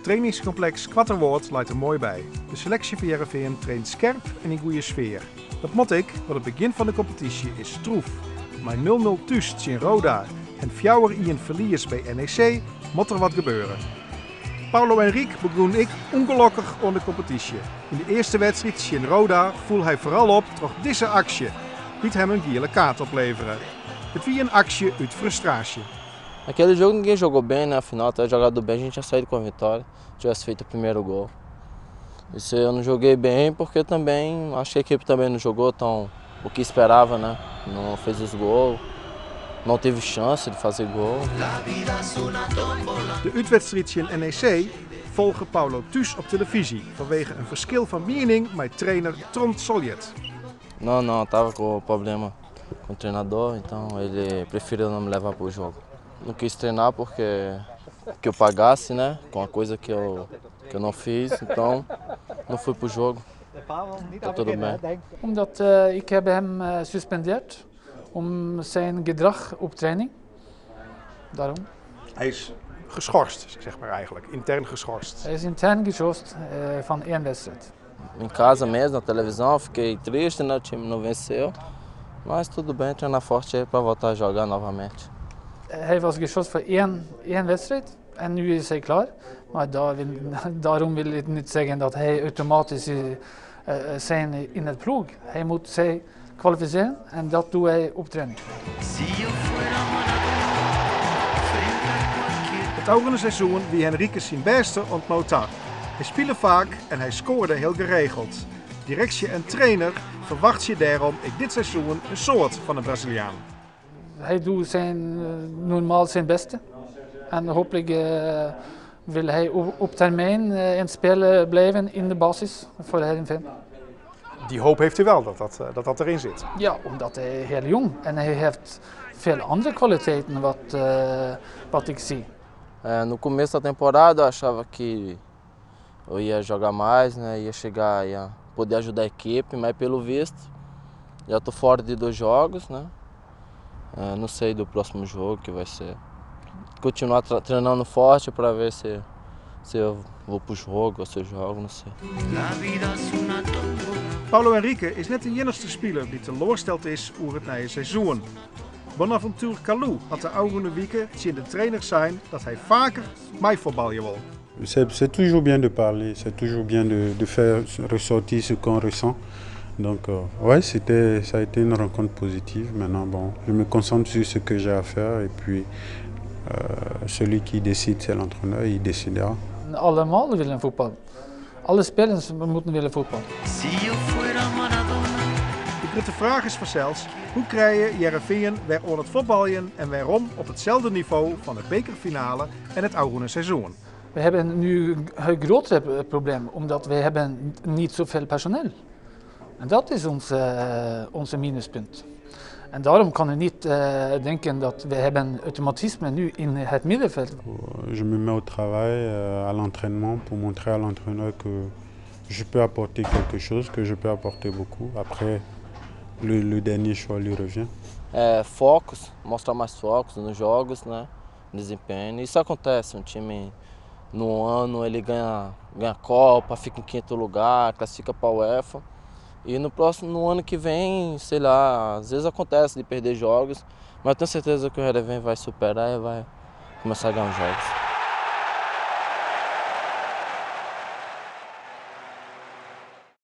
Trainingscomplex Quatterwoord leidt er mooi bij. De selectie van Heerenveen traint scherp en in goede sfeer. Dat mot ik, want het begin van de competitie is stroef. Maar 0-0 thuis in Roda en 4-1 verlies bij NEC moet er wat gebeuren. Paulo Henrique begon ik ongelukkig aan de competitie. In de eerste wedstrijd in Roda voel hij vooral op door deze actie. Liet hem een gele kaart opleveren. Het was een actie uit frustratie. Naquele jogo ninguém jogou bem, né? Afinal, até jogado bem, a gente tinha saído com a vitória, tivesse feito o primeiro gol. Isso eu não joguei bem porque também acho que a equipe também não jogou tão o que esperava, né? Não fez os gols, não teve chance de fazer gol. De uitwedstrijd in NEC volgen Paulo thuis op televisie vanwege een verschil van mening met trainer Trond Soljet. Não, tava com problema com o treinador, então ele preferiu não me levar para o jogo. Não quis treinar porque que eu pagasse, né, com a coisa que eu não fiz, então não fui para o jogo. Tá tudo bem. Omdat ik heb hem suspendeerd om zijn gedrag op training. Daarom. Hij is geschorst, zeg maar eigenlijk, intern geschorst. Hij is intern geschorst van 1 wedstrijd. Em casa mesmo, na televisão, fiquei triste, né, o time não venceu. Mas tudo bem, treinar forte aí para voltar a jogar novamente. Hij was geschorst voor één wedstrijd en nu is hij klaar. Maar daarom wil ik niet zeggen dat hij automatisch zijn in het ploeg. Hij moet zich kwalificeren en dat doet hij op training. Het oude seizoen wie Henrique zijn beste ontmoet had. Hij speelde vaak en hij scoorde heel geregeld. Directie en trainer verwacht je daarom ik dit seizoen een soort van een Braziliaan. Hij doet normaal zijn beste en hopelijk wil hij op termijn in spelen blijven in de basis voor Heerenveen. Die hoop heeft u wel dat erin zit. Ja, omdat hij heel jong en hij heeft veel andere kwaliteiten wat ik zie. No começo da temporada eu achava que eu ia jogar mais, né, ia chegar, ia poder ajudar a equipe, mas pelo visto já estou fora de 2 jogos, né? Não sei do próximo jogo que vai ser. Continuar treinando forte para ver se eu vou para o jogo ou se eu jogo, não sei. Paulo Henrique is net de enigste speler die teleurgesteld is over het nieuwe seizoen. Bonaventure Kalou had de oude weken zien de trainer zijn dat hij vaker meevoetballen wil. C'est toujours bien de parler, c'est toujours bien de faire ressortir ce qu'on ressent. Donc ouais, ça a été une rencontre positive. Maintenant bon, je me concentre sur ce que j'ai à faire et puis celui qui décide c'est l'entraîneur, il décidera. Allemaal willen voetballen. Alle spelers moeten willen voetballen. De grote vraag is vanzelfs, hoe krijg je Heerenveen weer aan het voetballen en waarom op hetzelfde niveau van de bekerfinale en het oude seizoen? We hebben nu een groter probleem, omdat we hebben niet zoveel personeel. En dat is onze minuspunt. En daarom kan je niet denken dat we hebben automatisme nu in het middenveld. Je me mets au travail, à l'entraînement pour montrer à l'entraîneur que je peux apporter quelque chose, que je peux apporter beaucoup. Après, le dernier choix lui revient. Focos, mostrar mais focos nos jogos, né? Desempenho. Isso acontece, um time no ano ele ganha Copa, fica em 5º lugar, classifica para a UEFA. E no ano que vem, sei lá, às vezes acontece de perder jogos, mas eu tenho certeza que o Heerenveen vai superar e vai começar a ganhar os jogos.